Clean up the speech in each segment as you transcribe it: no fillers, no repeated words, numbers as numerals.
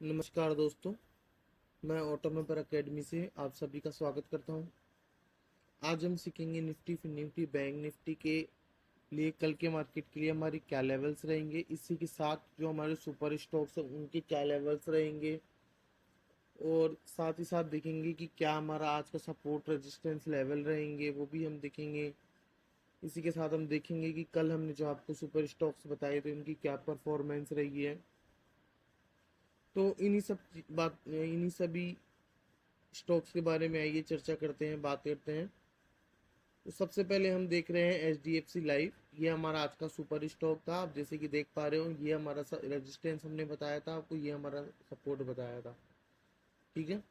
नमस्कार दोस्तों, मैं ऑटोमेपर अकेडमी से आप सभी का स्वागत करता हूं। आज हम सीखेंगे निफ्टी, फिर निफ्टी, बैंक निफ्टी के लिए कल के मार्केट के लिए हमारी क्या लेवल्स रहेंगे। इसी के साथ जो हमारे सुपर स्टॉक्स हैं उनके क्या लेवल्स रहेंगे, और साथ ही साथ देखेंगे कि क्या हमारा आज का सपोर्ट रेजिस्टेंस लेवल रहेंगे, वो भी हम देखेंगे। इसी के साथ हम देखेंगे कि कल हमने जो आपको सुपर स्टॉक्स बताए थे उनकी क्या परफॉर्मेंस रही है। तो इन्हीं सभी स्टॉक्स के बारे में आइए चर्चा करते हैं, बात करते हैं। तो सबसे पहले हम देख रहे हैं HDFC लाइफ। ये हमारा आज का सुपर स्टॉक था। आप जैसे कि देख पा रहे हो, ये हमारा रेजिस्टेंस हमने बताया था आपको, ये हमारा सपोर्ट बताया था। ठीक है,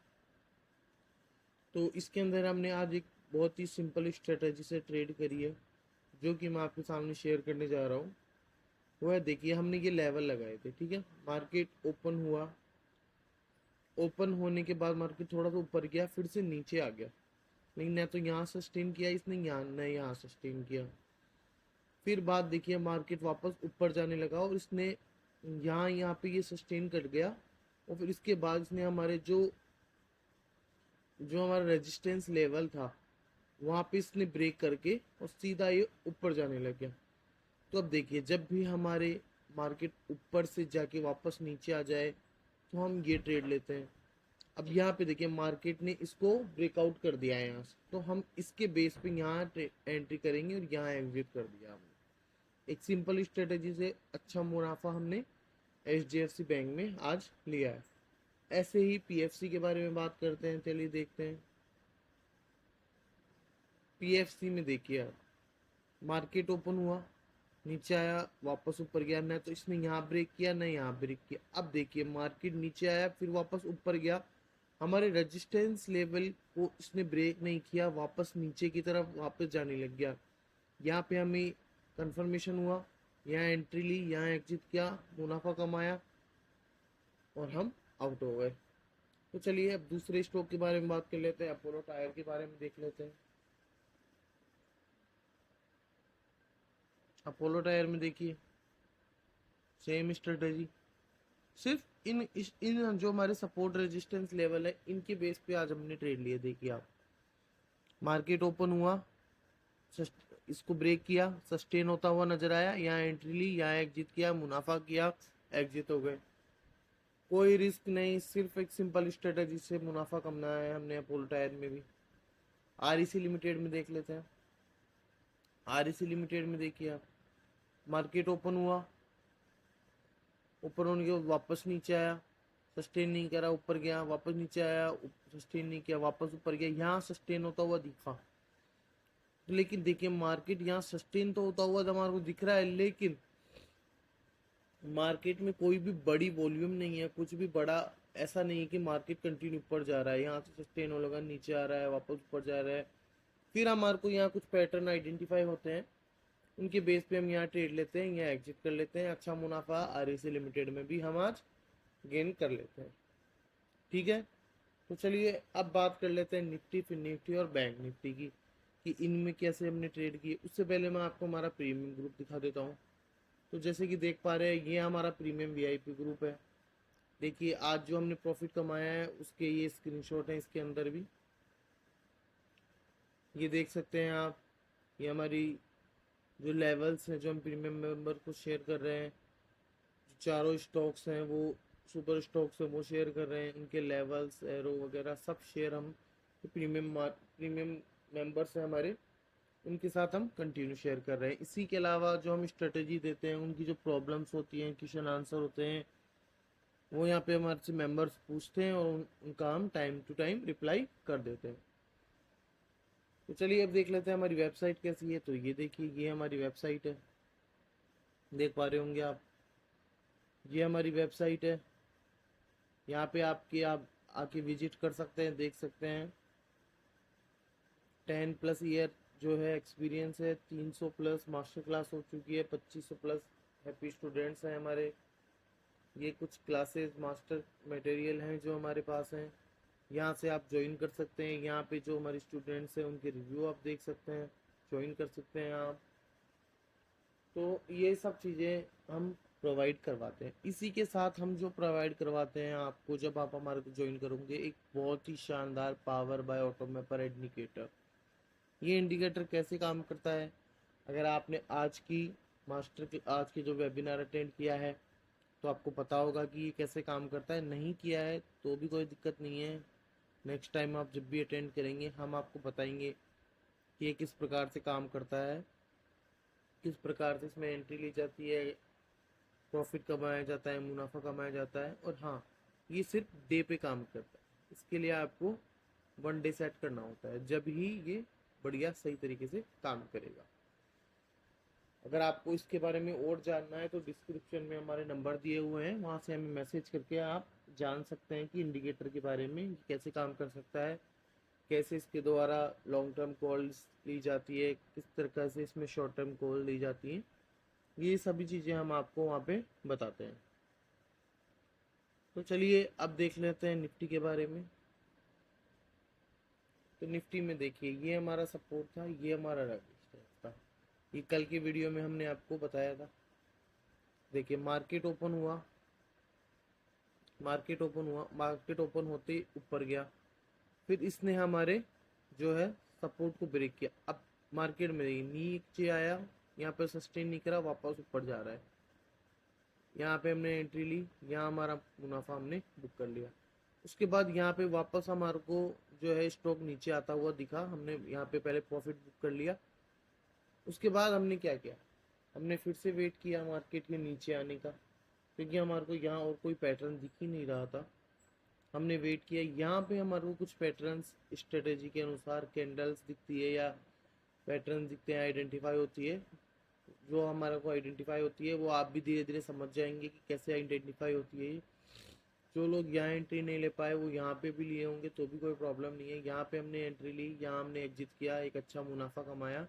तो इसके अंदर हमने आज एक बहुत ही सिंपल स्ट्रेटेजी से ट्रेड करी है, जो कि मैं आपके सामने शेयर करने जा रहा हूँ। वो है, देखिए हमने ये लेवल लगाए थे। ठीक है, मार्केट ओपन हुआ, ओपन होने के बाद मार्केट थोड़ा सा ऊपर गया, फिर से नीचे आ गया, लेकिन न तो यहाँ सस्टेन किया इसने, यहाँ न यहाँ सस्टेन किया। फिर बात देखिए, मार्केट वापस ऊपर जाने लगा और इसने यहाँ पे ये सस्टेन कर गया, और फिर इसके बाद इसने हमारे जो जो हमारा रेजिस्टेंस लेवल था वहाँ पे इसने ब्रेक करके और सीधा ये ऊपर जाने लग गया। तो अब देखिए, जब भी हमारे मार्केट ऊपर से जाके वापस नीचे आ जाए तो हम ये ट्रेड लेते हैं। अब यहाँ पे देखिए, मार्केट ने इसको ब्रेकआउट कर दिया है यहाँ से, तो हम इसके बेस पे यहाँ एंट्री करेंगे और यहाँ एग्जिट कर दिया हमने। एक सिंपल स्ट्रेटेजी से अच्छा मुनाफा हमने HDFC बैंक में आज लिया है। ऐसे ही PFC के बारे में बात करते हैं, चलिए देखते हैं। PFC में देखिए आप, मार्केट ओपन हुआ, नीचे आया, वापस ऊपर गया, ना तो इसने यहाँ ब्रेक किया ना यहाँ ब्रेक किया। अब देखिए, मार्केट नीचे आया फिर वापस ऊपर गया, हमारे रेजिस्टेंस लेवल को इसने ब्रेक नहीं किया, वापस नीचे की तरफ वापस जाने लग गया। यहाँ पे हमें कंफर्मेशन हुआ, यहाँ एंट्री ली, यहाँ एग्जिट किया, मुनाफा कमाया और हम आउट हो गए। तो चलिए अब दूसरे स्टॉक के बारे में बात कर लेते हैं, अपोलो टायर के बारे में देख लेते हैं। अपोलो टायर में देखिए सेम स्ट्रेटेजी, सिर्फ इन जो हमारे सपोर्ट रेजिस्टेंस लेवल है इनके बेस पे आज हमने ट्रेड लिए। देखिए आप, मार्केट ओपन हुआ, इसको ब्रेक किया, सस्टेन होता हुआ नजर आया, यहाँ एंट्री ली, यहाँ एग्जिट किया, मुनाफा किया, एग्जिट हो गए। कोई रिस्क नहीं, सिर्फ एक सिंपल स्ट्रेटेजी से मुनाफा कमाया है हमने अपोलो टायर में भी। REC लिमिटेड में देख लेते हैं। REC लिमिटेड में देखिए आप, मार्केट ओपन हुआ, ऊपर होने के बाद वापस नीचे आया, सस्टेन नहीं करा, ऊपर गया, वापस नीचे आया, सस्टेन नहीं किया, वापस ऊपर गया, यहाँ सस्टेन होता हुआ दिखा। लेकिन देखिए, मार्केट यहाँ सस्टेन तो होता हुआ हमारे को दिख रहा है, लेकिन मार्केट में कोई भी बड़ी वॉल्यूम नहीं है, कुछ भी बड़ा ऐसा नहीं है कि मार्केट कंटिन्यू ऊपर जा रहा है। यहाँ से सस्टेन हो लगा, नीचे आ रहा है, वापस ऊपर जा रहा है। फिर हमारे को यहाँ कुछ पैटर्न आइडेंटिफाई होते हैं, उनके बेस पे हम यहाँ ट्रेड लेते हैं, यहाँ एग्जिट कर लेते हैं। अच्छा मुनाफा REC लिमिटेड में भी हम आज गेन कर लेते हैं। ठीक है, तो चलिए अब बात कर लेते हैं निफ्टी, फिर निफ्टी और बैंक निफ्टी की, कि इनमें कैसे हमने ट्रेड किए। उससे पहले मैं आपको हमारा प्रीमियम ग्रुप दिखा देता हूँ। तो जैसे कि देख पा रहे हैं, ये हमारा प्रीमियम VIP ग्रुप है। देखिए आज जो हमने प्रॉफिट कमाया है उसके ये स्क्रीनशॉट है, इसके अंदर भी ये देख सकते हैं आप। ये हमारी जो लेवल्स हैं जो हम प्रीमियम मेंबर को शेयर कर रहे हैं, जो चारों स्टॉक्स हैं वो सुपर स्टॉक्स हैं वो शेयर कर रहे हैं, उनके लेवल्स, एरो वगैरह सब शेयर हम प्रीमियम मेंबर्स हैं हमारे, उनके साथ हम कंटिन्यू शेयर कर रहे हैं। इसी के अलावा जो हम स्ट्रेटेजी देते हैं, उनकी जो प्रॉब्लम्स होती हैं, क्वेश्चन आंसर होते हैं, वो यहाँ पे हमारे से मेंबर्स पूछते हैं और उनका हम टाइम टू टाइम रिप्लाई कर देते हैं। तो चलिए अब देख लेते हैं हमारी वेबसाइट कैसी है। तो ये देखिए, ये हमारी वेबसाइट है, देख पा रहे होंगे आप, ये हमारी वेबसाइट है। यहाँ पे आप आके विजिट कर सकते हैं, देख सकते हैं। 10+ ईयर जो है एक्सपीरियंस है, 300+ मास्टर क्लास हो चुकी है, 2500+ हैप्पी स्टूडेंट्स हैं हमारे। ये कुछ क्लासेस मास्टर मटेरियल हैं जो हमारे पास हैं, यहाँ से आप ज्वाइन कर सकते हैं। यहाँ पे जो हमारे स्टूडेंट्स हैं उनके रिव्यू आप देख सकते हैं, ज्वाइन कर सकते हैं आप। तो ये सब चीज़ें हम प्रोवाइड करवाते हैं। इसी के साथ हम जो प्रोवाइड करवाते हैं आपको, जब आप हमारे को ज्वाइन करोगे, एक बहुत ही शानदार पावर बाय ऑटोमेपर इंडिकेटर। ये इंडिकेटर कैसे काम करता है, अगर आपने आज की जो वेबिनार अटेंड किया है तो आपको पता होगा कि ये कैसे काम करता है। नहीं किया है तो भी कोई दिक्कत नहीं है, नेक्स्ट टाइम आप जब भी अटेंड करेंगे हम आपको बताएंगे कि ये किस प्रकार से काम करता है, किस प्रकार से इसमें एंट्री ली जाती है, प्रॉफिट कमाया जाता है, मुनाफा कमाया जाता है। और हाँ, ये सिर्फ डे पे काम करता है, इसके लिए आपको 1 डे सेट करना होता है, जब ही ये बढ़िया सही तरीके से काम करेगा। अगर आपको इसके बारे में और जानना है तो डिस्क्रिप्शन में हमारे नंबर दिए हुए हैं, वहाँ से हमें मैसेज करके आप जान सकते हैं कि इंडिकेटर के बारे में ये कैसे काम कर सकता है, कैसे इसके द्वारा लॉन्ग टर्म कॉल्स ली जाती है, किस तरह से इसमें शॉर्ट टर्म कॉल ली जाती है, ये सभी चीज़ें हम आपको वहाँ पे बताते हैं। तो चलिए अब देख लेते हैं निफ्टी के बारे में। तो निफ्टी में देखिए, ये हमारा सपोर्ट था, ये हमारा रेजिस्टेंस था। ये कल की वीडियो में हमने आपको बताया था। देखिए मार्केट ओपन हुआ, मार्केट ओपन होते ही ऊपर गया, फिर इसने हमारे जो है सपोर्ट को ब्रेक किया। अब मार्केट में नीचे आया, यहाँ पे सस्टेन नहीं करा, वापस ऊपर जा रहा है, यहाँ पे हमने एंट्री ली, यहाँ हमारा मुनाफा हमने बुक कर लिया। उसके बाद यहाँ पे वापस हमारे को जो है स्टॉक नीचे आता हुआ दिखा, हमने यहाँ पे पहले प्रॉफिट बुक कर लिया। उसके बाद हमने क्या किया, हमने फिर से वेट किया मार्केट के नीचे आने का, क्योंकि हमारे को यहाँ और कोई पैटर्न दिख ही नहीं रहा था। हमने वेट किया, यहाँ पे हमारे को कुछ पैटर्न्स स्ट्रेटेजी के अनुसार कैंडल्स दिखती है या पैटर्न दिखते हैं, आइडेंटिफाई होती है। जो हमारे को आइडेंटिफाई होती है वो आप भी धीरे धीरे समझ जाएंगे कि कैसे आइडेंटिफाई होती है। जो लोग यहाँ एंट्री नहीं ले पाए वो यहाँ पे भी लिए होंगे तो भी कोई प्रॉब्लम नहीं है। यहाँ पे हमने एंट्री ली, यहाँ हमने एग्जिट किया, एक अच्छा मुनाफा कमाया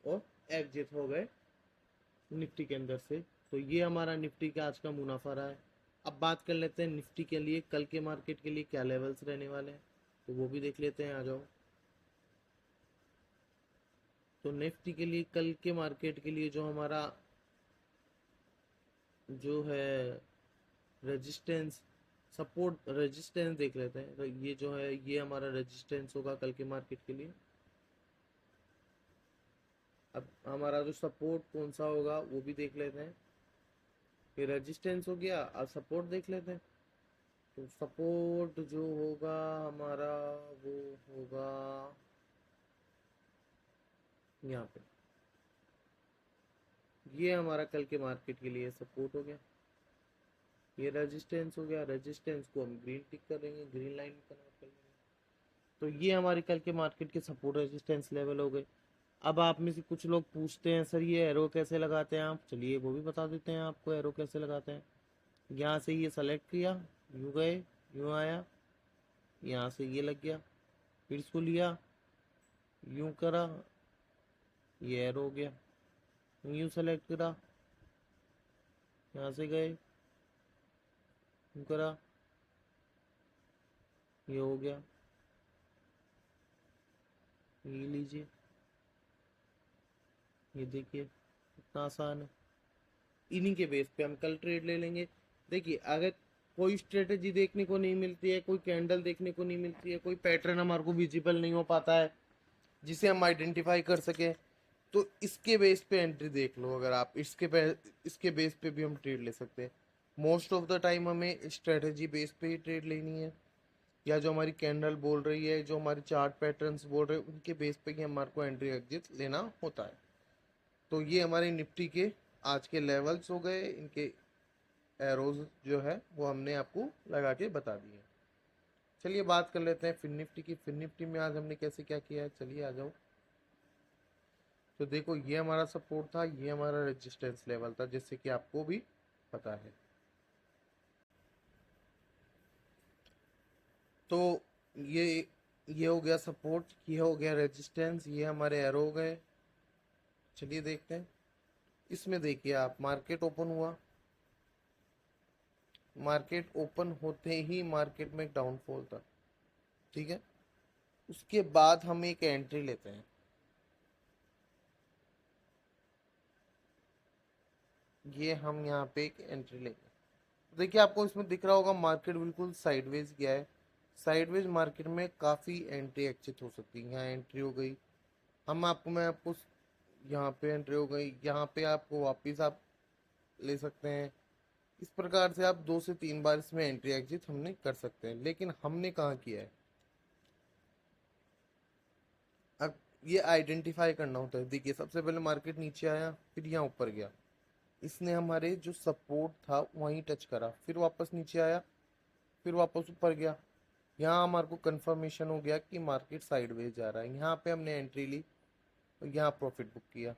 और एग्जिट हो गए निफ्टी के अंदर से। तो ये हमारा निफ्टी का आज का मुनाफा रहा है। अब बात कर लेते हैं निफ्टी के लिए कल के मार्केट के लिए क्या लेवल्स रहने वाले हैं, तो वो भी देख लेते हैं, आ जाओ। तो निफ्टी के लिए कल के मार्केट के लिए जो हमारा जो है रेजिस्टेंस सपोर्ट रेजिस्टेंस देख लेते हैं। तो ये जो है ये हमारा रेजिस्टेंस होगा कल के मार्केट के लिए। अब हमारा जो सपोर्ट कौन सा होगा वो भी देख लेते हैं। ये रेजिस्टेंस हो गया, अब सपोर्ट देख लेते हैं। तो सपोर्ट जो होगा हमारा वो होगा यहाँ पे, ये हमारा कल के मार्केट के लिए सपोर्ट हो गया। ये रेजिस्टेंस हो गया, रेजिस्टेंस को हम ग्रीन टिक करेंगे, ग्रीन लाइन कन्वर्ट कर लेंगे। तो ये हमारे कल के मार्केट के सपोर्ट रेजिस्टेंस लेवल हो गए। अब आप में से कुछ लोग पूछते हैं सर ये एरो कैसे लगाते हैं आप, चलिए वो भी बता देते हैं आपको एरो कैसे लगाते हैं। यहाँ से ये सेलेक्ट किया, यूँ गए, यूँ आया, यहाँ से ये लग गया, फिर इसको लिया, यूँ करा, ये एरो हो गया, यूँ सेलेक्ट करा, यहाँ से गए, यूँ करा, ये हो गया, ये लीजिए, ये देखिए कितना आसान है। इन्हीं के बेस पे हम कल ट्रेड ले लेंगे। देखिए अगर कोई स्ट्रेटेजी देखने को नहीं मिलती है, कोई कैंडल देखने को नहीं मिलती है, कोई पैटर्न हमारे को विजिबल नहीं हो पाता है जिसे हम आइडेंटिफाई कर सके, तो इसके बेस पे एंट्री देख लो। अगर आप इसके बेस पे भी हम ट्रेड ले सकते हैं। मोस्ट ऑफ द टाइम हमें स्ट्रेटेजी बेस पे ही ट्रेड लेनी है, या जो हमारी कैंडल बोल रही है, जो हमारी चार्ट पैटर्न्स बोल रहे हैं, उनके बेस पे ही हमारे को एंट्री एग्जिट लेना होता है। तो ये हमारे निफ्टी के आज के लेवल्स हो गए, इनके एरोज जो है वो हमने आपको लगा के बता दिए। चलिए बात कर लेते हैं फिन निफ्टी की। फिन निफ्टी में आज हमने कैसे क्या किया है, चलिए आ जाओ। तो देखो ये हमारा सपोर्ट था, ये हमारा रेजिस्टेंस लेवल था, जैसे कि आपको भी पता है। तो ये हो गया सपोर्ट, ये हो गया रेजिस्टेंस, ये हमारे एरो हो गए। चलिए देखते हैं। इसमें देखिए आप, मार्केट ओपन हुआ, मार्केट ओपन होते ही मार्केट में एक डाउनफॉल था, ठीक है। उसके बाद हम एक एंट्री लेते हैं। ये हम यहाँ पे एक एंट्री लेंगे। देखिए आपको इसमें दिख रहा होगा मार्केट बिल्कुल साइडवेज गया है। साइडवेज मार्केट में काफ़ी एंट्री एग्जिट हो सकती है। यहाँ एंट्री हो गई, मैं आपको यहाँ पे एंट्री हो गई, यहाँ पे आपको वापस आप ले सकते हैं। इस प्रकार से आप 2 से 3 बार इसमें एंट्री एग्जिट हमने कर सकते हैं। लेकिन हमने कहाँ किया है, अब ये आइडेंटिफाई करना होता है। देखिए सबसे पहले मार्केट नीचे आया, फिर यहाँ ऊपर गया, इसने हमारे जो सपोर्ट था वहीं टच करा, फिर वापस नीचे आया, फिर वापस ऊपर गया। यहाँ हमारे को कंफर्मेशन हो गया कि मार्केट साइडवेज जा रहा है। यहाँ पे हमने एंट्री ली और यहाँ प्रॉफिट बुक किया।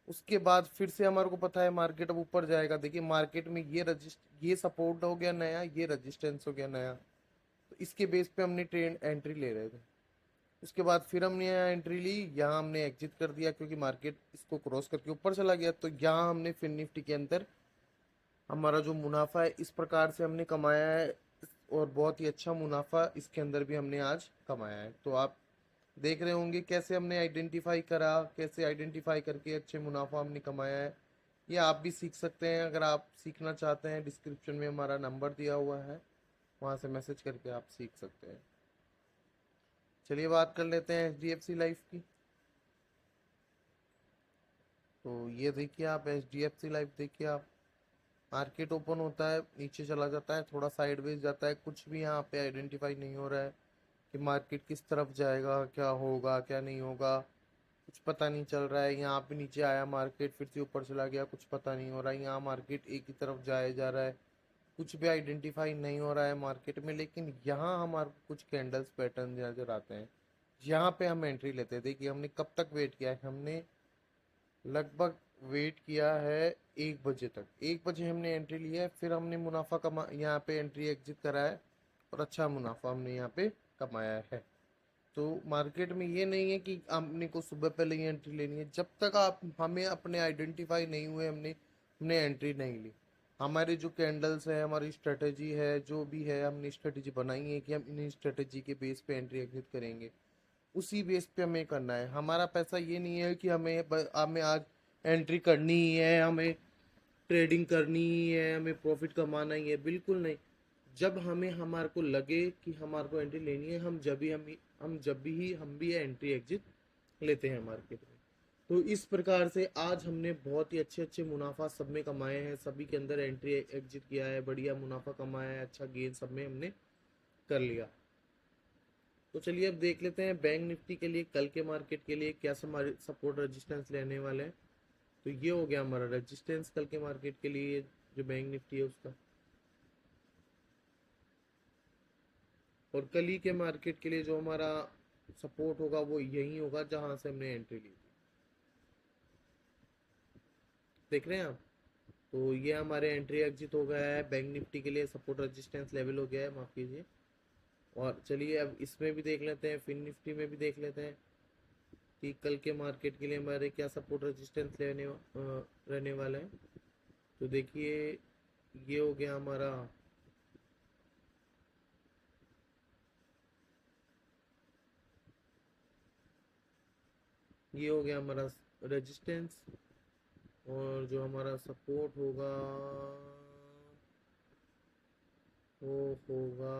उसके बाद फिर से हमारे को पता है मार्केट अब ऊपर जाएगा। देखिए मार्केट में ये सपोर्ट हो गया नया, ये रजिस्टेंस हो गया नया, तो इसके बेस पे हमने ट्रेंड एंट्री ले रहे थे। उसके बाद फिर हमने यहाँ एंट्री ली, यहाँ हमने एग्जिट कर दिया क्योंकि मार्केट इसको क्रॉस करके ऊपर चला गया। तो यहाँ हमने फिर निफ्टी के अंदर हमारा जो मुनाफा है इस प्रकार से हमने कमाया है, और बहुत ही अच्छा मुनाफा इसके अंदर भी हमने आज कमाया है। तो आप देख रहे होंगे कैसे हमने आइडेंटिफाई करा, कैसे आइडेंटिफाई करके अच्छे मुनाफा हमने कमाया है। ये आप भी सीख सकते हैं। अगर आप सीखना चाहते हैं, डिस्क्रिप्शन में हमारा नंबर दिया हुआ है, वहाँ से मैसेज करके आप सीख सकते हैं। चलिए बात कर लेते हैं HDFC लाइफ की। तो ये देखिए आप HDFC लाइफ देखिए आप, मार्केट ओपन होता है, नीचे चला जाता है, थोड़ा साइडवेज जाता है, कुछ भी यहाँ पे आइडेंटिफाई नहीं हो रहा है कि मार्केट किस तरफ जाएगा, क्या होगा क्या नहीं होगा, कुछ पता नहीं चल रहा है। यहाँ पे नीचे आया मार्केट, फिर से ऊपर चला गया, कुछ पता नहीं हो रहा है। यहाँ मार्केट एक ही तरफ जाया जा रहा है, कुछ भी आइडेंटिफाई नहीं हो रहा है मार्केट में। लेकिन यहाँ हमारे को कुछ कैंडल्स पैटर्न नजर आते हैं, यहाँ पे हम एंट्री लेते हैं। देखिए हमने कब तक वेट किया है, हमने लगभग वेट किया है 1 बजे तक। 1 बजे हमने एंट्री लिया है, फिर हमने मुनाफा कमा, यहाँ पे एंट्री एग्जिट करा है और अच्छा मुनाफा हमने यहाँ पे कमाया है। तो मार्केट में ये नहीं है कि आपने को सुबह पहले ही एंट्री लेनी है। जब तक आप हमें अपने आइडेंटिफाई नहीं हुए, हमने हमने एंट्री नहीं ली। हमारे जो कैंडल्स है, हमारी स्ट्रेटेजी है, जो भी है हमने स्ट्रेटेजी बनाई है कि हम इन स्ट्रेटेजी के बेस पे एंट्री एग्जिट करेंगे, उसी बेस पे हमें करना है। हमारा पैसा ये नहीं है कि हमें आज एंट्री करनी ही है, हमें ट्रेडिंग करनी ही है, हमें प्रॉफिट कमाना ही है, बिल्कुल नहीं। जब हमें हमारे को लगे कि हमारे को एंट्री लेनी है, हम भी एंट्री एग्जिट लेते हैं मार्केट में। तो इस प्रकार से आज हमने बहुत ही अच्छे अच्छे मुनाफा सब में कमाए हैं, सभी के अंदर एंट्री एग्जिट किया है, बढ़िया मुनाफा कमाया है, अच्छा गेन सब में हमने कर लिया। तो चलिए अब देख लेते हैं बैंक निफ्टी के लिए कल के मार्केट के लिए क्या सपोर्ट रेजिस्टेंस लेने वाले हैं। तो ये हो गया हमारा रेजिस्टेंस कल के मार्केट के लिए, जो बैंक निफ्टी है उसका। और कल ही के मार्केट के लिए जो हमारा सपोर्ट होगा वो यही होगा जहां से हमने एंट्री ली थी। देख रहे हैं आप। तो ये हमारे एंट्री एग्जिट हो गया है, बैंक निफ्टी के लिए सपोर्ट रेजिस्टेंस लेवल हो गया है, माफ कीजिए। और चलिए अब इसमें भी देख लेते हैं, फिन निफ्टी में भी देख लेते हैं कि कल के मार्केट के लिए हमारे क्या सपोर्ट रेजिस्टेंस रहने वाला है। तो देखिए ये हो गया हमारा ये हो गया हमारा रेजिस्टेंस, और जो हमारा सपोर्ट होगा वो होगा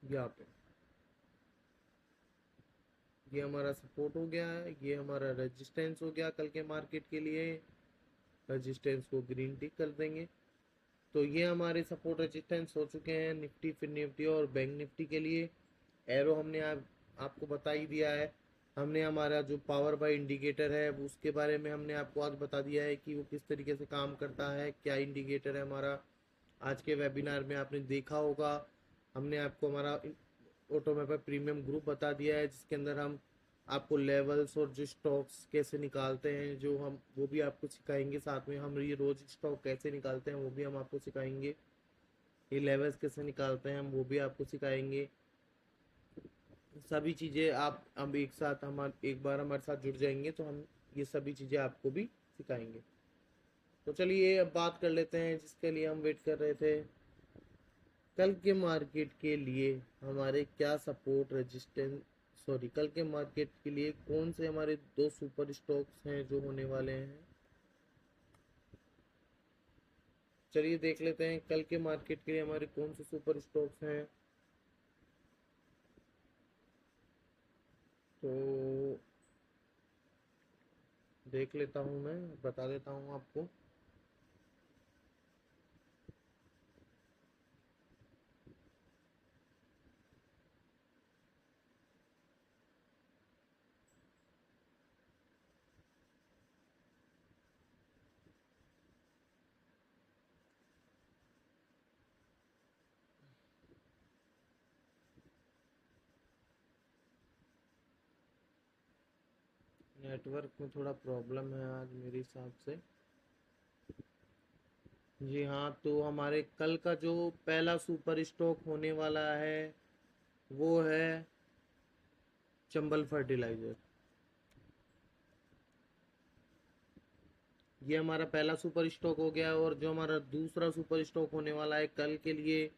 यहाँ पे। ये हमारा सपोर्ट हो गया, ये हमारा रेजिस्टेंस हो गया कल के मार्केट के लिए। रेजिस्टेंस को ग्रीन टिक कर देंगे। तो ये हमारे सपोर्ट रेजिस्टेंस हो चुके हैं निफ्टी, फिर निफ्टी और बैंक निफ्टी के लिए। एरो हमने आपको बता ही दिया है। हमने हमारा जो पावर बाय इंडिकेटर है वो उसके बारे में हमने आपको आज बता दिया है कि वो किस तरीके से काम करता है, क्या इंडिकेटर है हमारा। आज के वेबिनार में आपने देखा होगा, हमने आपको हमारा ऑटोमेपर प्रीमियम ग्रुप बता दिया है, जिसके अंदर हम आपको लेवल्स और जो स्टॉक्स कैसे निकालते हैं जो हम वो भी आपको सिखाएंगे। साथ में हम ये रोज स्टॉक कैसे निकालते हैं वो भी हम आपको सिखाएंगे। ये लेवल्स कैसे निकालते हैं हम वो भी आपको सिखाएंगे। सभी चीज़ें आप अब एक साथ हम एक बार हमारे साथ जुड़ जाएंगे तो हम ये सभी चीज़ें आपको भी सिखाएंगे। तो चलिए अब बात कर लेते हैं जिसके लिए हम वेट कर रहे थे। कल के मार्केट के लिए हमारे क्या सपोर्ट रेजिस्टेंस सॉरी कल के मार्केट के लिए कौन से हमारे दो सुपर स्टॉक्स हैं जो होने वाले हैं। चलिए देख लेते हैं कल के मार्केट के लिए हमारे कौन से सुपर स्टॉक्स हैं। तो देख लेता हूँ, मैं बता देता हूँ आपको। नेटवर्क में थोड़ा प्रॉब्लम है आज मेरे हिसाब से। जी हाँ, तो हमारे कल का जो पहला सुपर स्टॉक होने वाला है वो है चंबल फर्टिलाइजर। ये हमारा पहला सुपर स्टॉक हो गया, और जो हमारा दूसरा सुपर स्टॉक होने वाला है कल के लिए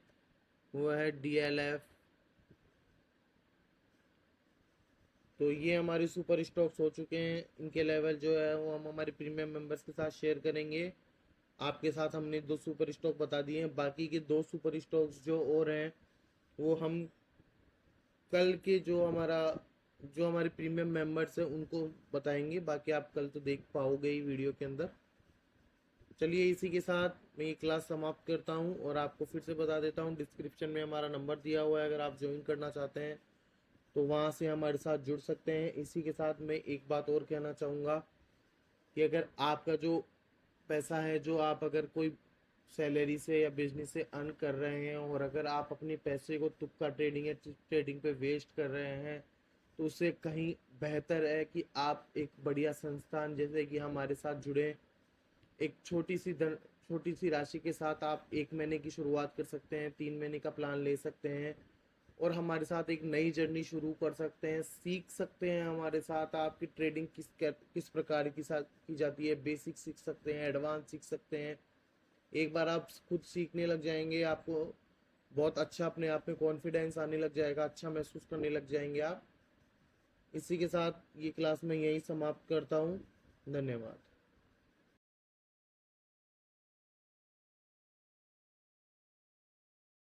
वो है डीएलएफ। तो ये हमारे सुपर स्टॉक्स हो चुके हैं। इनके लेवल जो है वो हम हमारे प्रीमियम मेंबर्स के साथ शेयर करेंगे। आपके साथ हमने दो सुपर स्टॉक बता दिए हैं, बाकी के दो सुपर स्टॉक्स जो और हैं वो हम कल के जो हमारे प्रीमियम मेंबर्स हैं उनको बताएंगे। बाकी आप कल तो देख पाओगे ही वीडियो के अंदर। चलिए इसी के साथ मैं ये क्लास समाप्त करता हूँ, और आपको फिर से बता देता हूँ डिस्क्रिप्शन में हमारा नंबर दिया हुआ है, अगर आप ज्वाइन करना चाहते हैं तो वहाँ से हमारे साथ जुड़ सकते हैं। इसी के साथ मैं एक बात और कहना चाहूँगा कि अगर आपका जो पैसा है, जो आप अगर कोई सैलरी से या बिजनेस से अर्न कर रहे हैं, और अगर आप अपने पैसे को तुक्का ट्रेडिंग या ट्रेडिंग पे वेस्ट कर रहे हैं, तो उससे कहीं बेहतर है कि आप एक बढ़िया संस्थान जैसे कि हमारे साथ जुड़ें। एक छोटी सी राशि के साथ आप 1 महीने की शुरुआत कर सकते हैं, 3 महीने का प्लान ले सकते हैं, और हमारे साथ एक नई जर्नी शुरू कर सकते हैं। सीख सकते हैं हमारे साथ आपकी ट्रेडिंग किस प्रकार की जाती है। बेसिक सीख सकते हैं, एडवांस सीख सकते हैं। एक बार आप खुद सीखने लग जाएंगे, आपको बहुत अच्छा अपने आप में कॉन्फिडेंस आने लग जाएगा, अच्छा महसूस करने लग जाएंगे आप। इसी के साथ ये क्लास मैं यहीं समाप्त करता हूँ। धन्यवाद।